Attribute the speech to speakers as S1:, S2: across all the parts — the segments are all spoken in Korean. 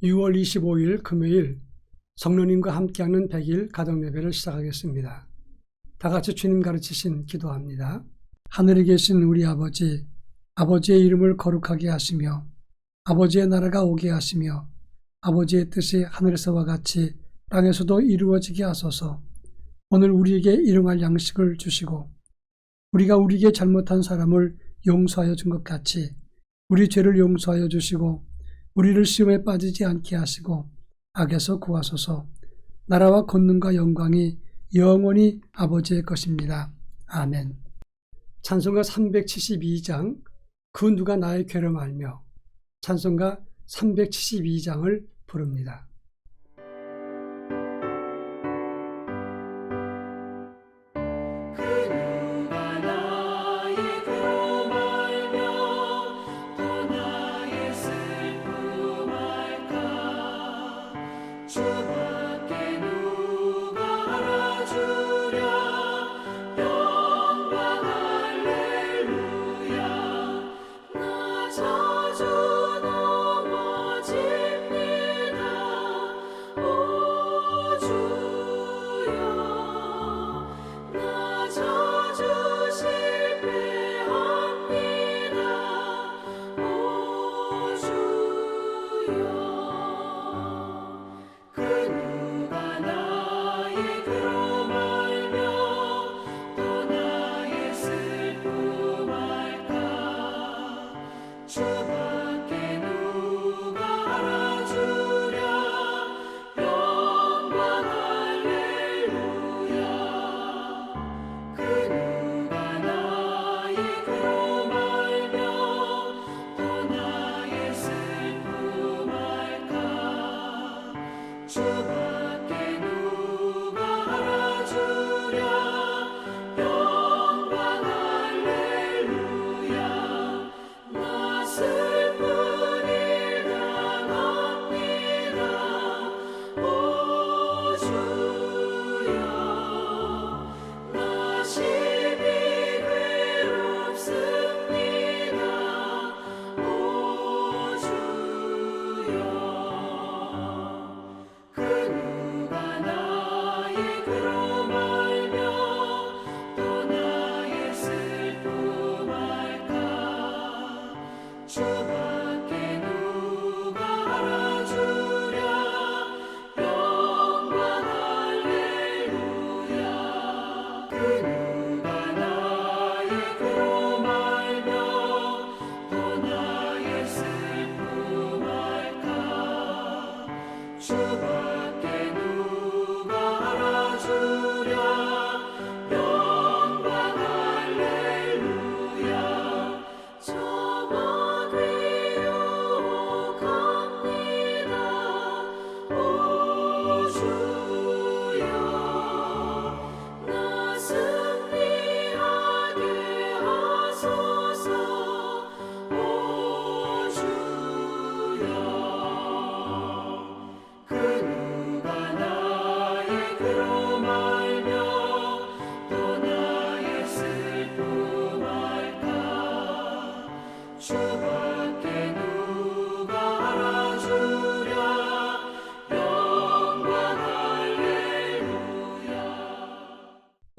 S1: 6월 25일 금요일 성령님과 함께하는 100일 가정예배를 시작하겠습니다. 다 같이 주님 가르치신 기도합니다. 하늘에 계신 우리 아버지, 아버지의 이름을 거룩하게 하시며 아버지의 나라가 오게 하시며 아버지의 뜻이 하늘에서와 같이 땅에서도 이루어지게 하소서. 오늘 우리에게 일용할 양식을 주시고 우리가 우리에게 잘못한 사람을 용서하여 준 것 같이 우리 죄를 용서하여 주시고 우리를 시험에 빠지지 않게 하시고 악에서 구하소서. 나라와 권능과 영광이 영원히 아버지의 것입니다. 아멘. 찬송가 372장 그 누가 나의 괴로움 알며 찬송가 372장을 부릅니다.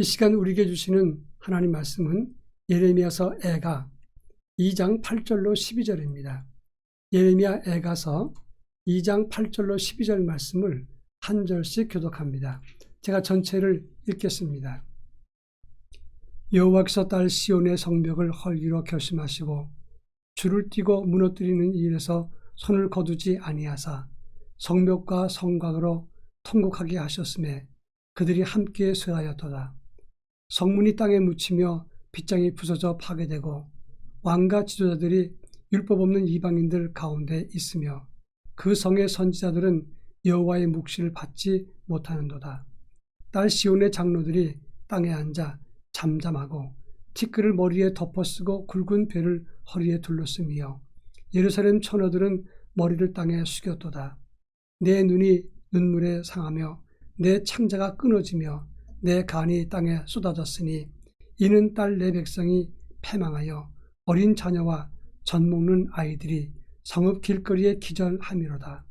S1: 이 시간 우리에게 주시는 하나님 말씀은 예레미야서 애가 2장 8절로 12절입니다. 예레미야 애가서 2장 8절로 12절 말씀을 한 절씩 교독합니다. 제가 전체를 읽겠습니다. 여호와께서 딸 시온의 성벽을 헐기로 결심하시고 줄을 띠고 무너뜨리는 일에서 손을 거두지 아니하사 성벽과 성곽으로 통곡하게 하셨음에 그들이 함께 쇠하였도다. 성문이 땅에 묻히며 빗장이 부서져 파괴되고 왕과 지도자들이 율법 없는 이방인들 가운데 있으며 그 성의 선지자들은 여호와의 묵시를 받지 못하는도다. 딸 시온의 장로들이 땅에 앉아 잠잠하고 티끌을 머리에 덮어쓰고 굵은 배를 허리에 둘러쓰며 예루살렘 처녀들은 머리를 땅에 숙였도다. 내 눈이 눈물에 상하며 내 창자가 끊어지며 내 간이 땅에 쏟아졌으니 이는 딸 내 백성이 패망하여 어린 자녀와 젖먹는 아이들이 성읍 길거리에 기절함이로다.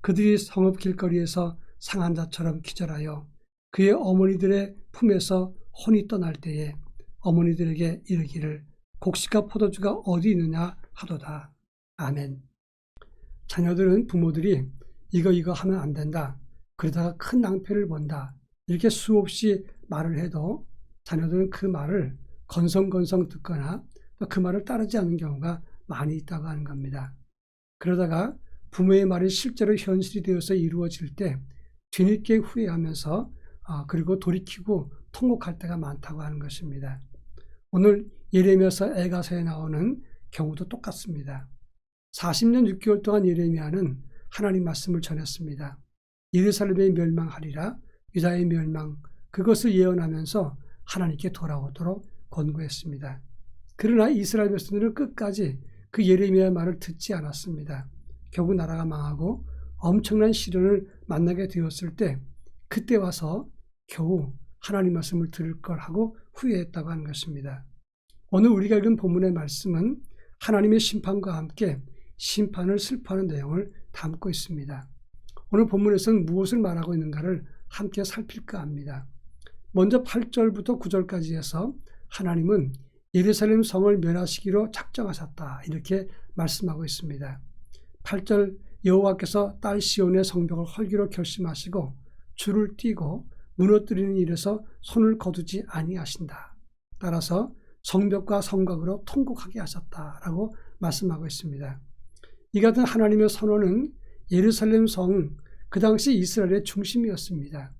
S1: 그들이 성읍 길거리에서 상한 자처럼 기절하여 그의 어머니들의 품에서 혼이 떠날 때에 어머니들에게 이르기를 곡식과 포도주가 어디 있느냐 하도다. 아멘. 자녀들은 부모들이 이거 하면 안 된다, 그러다가 큰 낭패를 본다, 이렇게 수없이 말을 해도 자녀들은 그 말을 건성건성 듣거나 또 그 말을 따르지 않는 경우가 많이 있다고 하는 겁니다. 그러다가 부모의 말이 실제로 현실이 되어서 이루어질 때 뒤늦게 후회하면서 그리고 돌이키고 통곡할 때가 많다고 하는 것입니다. 오늘 예레미야서 애가서에 나오는 경우도 똑같습니다. 40년 6개월 동안 예레미야는 하나님 말씀을 전했습니다. 예루살렘이 멸망하리라, 유다의 멸망, 그것을 예언하면서 하나님께 돌아오도록 권고했습니다. 그러나 이스라엘 백성들은 끝까지 그 예레미야의 말을 듣지 않았습니다. 결국 나라가 망하고 엄청난 시련을 만나게 되었을 때 그때 와서 겨우 하나님 말씀을 들을 걸 하고 후회했다고 하는 것입니다. 오늘 우리가 읽은 본문의 말씀은 하나님의 심판과 함께 심판을 슬퍼하는 내용을 담고 있습니다. 오늘 본문에서는 무엇을 말하고 있는가를 함께 살필까 합니다. 먼저 8절부터 9절까지 해서 하나님은 예루살렘 성을 멸하시기로 작정하셨다, 이렇게 말씀하고 있습니다. 8절, 여호와께서 딸 시온의 성벽을 헐기로 결심하시고 줄을 띠고 무너뜨리는 일에서 손을 거두지 아니하신다. 따라서 성벽과 성곽으로 통곡하게 하셨다라고 말씀하고 있습니다. 이 같은 하나님의 선언은 예루살렘 성, 그 당시 이스라엘의 중심이었습니다.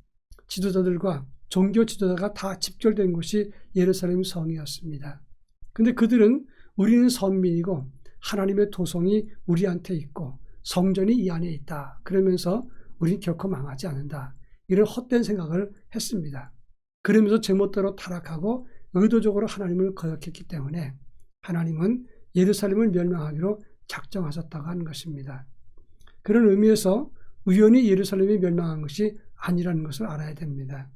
S1: 지도자들과 종교 지도자가 다 집결된 곳이 예루살렘 성이었습니다. 근데 그들은 우리는 선민이고 하나님의 도성이 우리한테 있고 성전이 이 안에 있다, 그러면서 우리는 결코 망하지 않는다, 이런 헛된 생각을 했습니다. 그러면서 제멋대로 타락하고 의도적으로 하나님을 거역했기 때문에 하나님은 예루살렘을 멸망하기로 작정하셨다고 하는 것입니다. 그런 의미에서 우연히 예루살렘이 멸망한 것이 아니라는 것을 알아야 됩니다.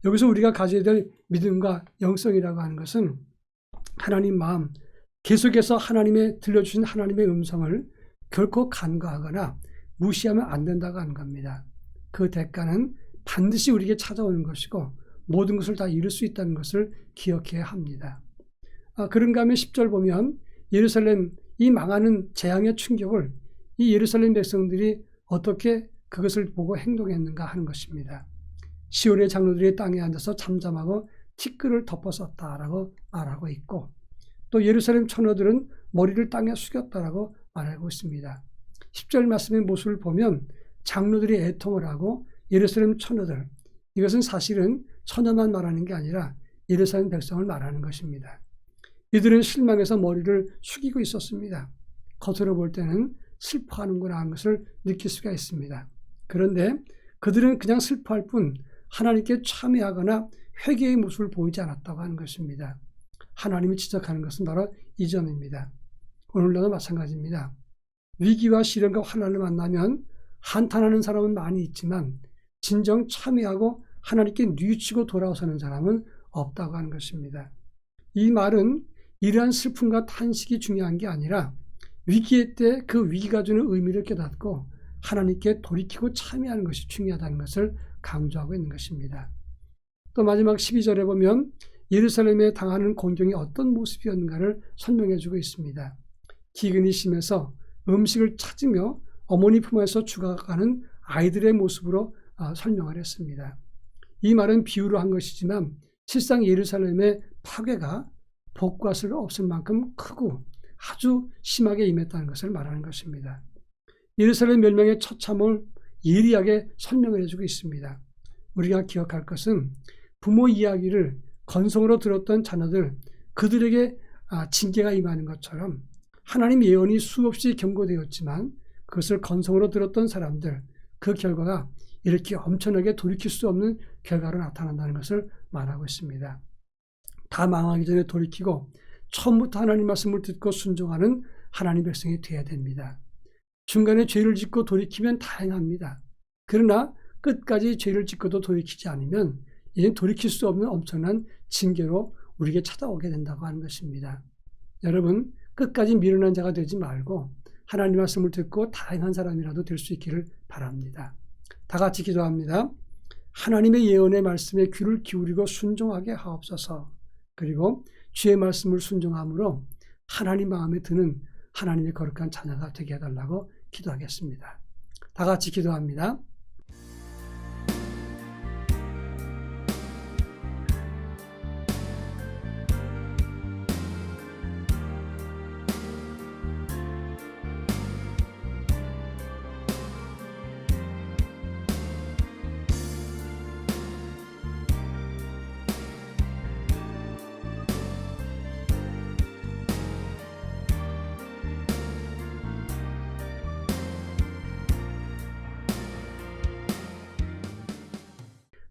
S1: 여기서 우리가 가져야 될 믿음과 영성이라고 하는 것은 하나님 마음, 계속해서 하나님의 들려주신 하나님의 음성을 결코 간과하거나 무시하면 안 된다고 하는 겁니다. 그 대가는 반드시 우리에게 찾아오는 것이고 모든 것을 다 이룰 수 있다는 것을 기억해야 합니다. 그런가 하면 10절 보면 예루살렘, 이 망하는 재앙의 충격을 이 예루살렘 백성들이 어떻게 그것을 보고 행동했는가 하는 것입니다. 시온의 장로들이 땅에 앉아서 잠잠하고 티끌을 덮었었다라고 말하고 있고, 또 예루살렘 처녀들은 머리를 땅에 숙였다라고 말하고 있습니다. 10절 말씀의 모습을 보면 장로들이 애통을 하고 예루살렘 처녀들, 이것은 사실은 처녀만 말하는 게 아니라 예루살렘 백성을 말하는 것입니다. 이들은 실망해서 머리를 숙이고 있었습니다. 겉으로 볼 때는 슬퍼하는구나 하는 것을 느낄 수가 있습니다. 그런데 그들은 그냥 슬퍼할 뿐 하나님께 참회하거나 회개의 모습을 보이지 않았다고 하는 것입니다. 하나님이 지적하는 것은 바로 이 점입니다. 오늘날도 마찬가지입니다. 위기와 시련과 환난을 만나면 한탄하는 사람은 많이 있지만 진정 참회하고 하나님께 뉘우치고 돌아서는 사람은 없다고 하는 것입니다. 이 말은 이러한 슬픔과 탄식이 중요한 게 아니라 위기의 때 그 위기가 주는 의미를 깨닫고 하나님께 돌이키고 참여하는 것이 중요하다는 것을 강조하고 있는 것입니다. 또 마지막 12절에 보면 예루살렘에 당하는 공경이 어떤 모습이었는가를 설명해 주고 있습니다. 기근이 심해서 음식을 찾으며 어머니 품에서 죽어가는 아이들의 모습으로 설명을 했습니다. 이 말은 비유로 한 것이지만 실상 예루살렘의 파괴가 복과 수 없을 만큼 크고 아주 심하게 임했다는 것을 말하는 것입니다. 예루살렘 멸망의 처참을 예리하게 설명을 해주고 있습니다. 우리가 기억할 것은 부모 이야기를 건성으로 들었던 자녀들, 그들에게 징계가 임하는 것처럼 하나님 예언이 수없이 경고되었지만 그것을 건성으로 들었던 사람들, 그 결과가 이렇게 엄청나게 돌이킬 수 없는 결과로 나타난다는 것을 말하고 있습니다. 다 망하기 전에 돌이키고 처음부터 하나님 말씀을 듣고 순종하는 하나님 백성이 되어야 됩니다. 중간에 죄를 짓고 돌이키면 다행합니다. 그러나 끝까지 죄를 짓고도 돌이키지 않으면 이제 돌이킬 수 없는 엄청난 징계로 우리에게 찾아오게 된다고 하는 것입니다. 여러분, 끝까지 미련한 자가 되지 말고 하나님 말씀을 듣고 다행한 사람이라도 될 수 있기를 바랍니다. 다 같이 기도합니다. 하나님의 예언의 말씀에 귀를 기울이고 순종하게 하옵소서. 그리고 주의 말씀을 순종함으로 하나님 마음에 드는 하나님의 거룩한 자녀가 되게 해달라고 기도하겠습니다. 다 같이 기도합니다.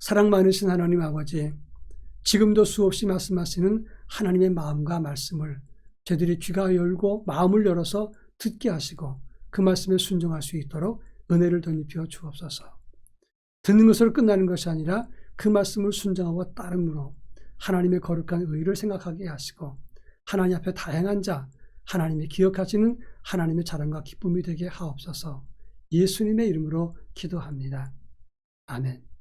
S1: 사랑 많으신 하나님 아버지, 지금도 수없이 말씀하시는 하나님의 마음과 말씀을 저희들이 귀가 열고 마음을 열어서 듣게 하시고 그 말씀에 순종할 수 있도록 은혜를 덧입혀 주옵소서. 듣는 것으로 끝나는 것이 아니라 그 말씀을 순종하고 따름으로 하나님의 거룩한 의를 생각하게 하시고 하나님 앞에 다행한 자, 하나님이 기억하시는 하나님의 자랑과 기쁨이 되게 하옵소서. 예수님의 이름으로 기도합니다. 아멘.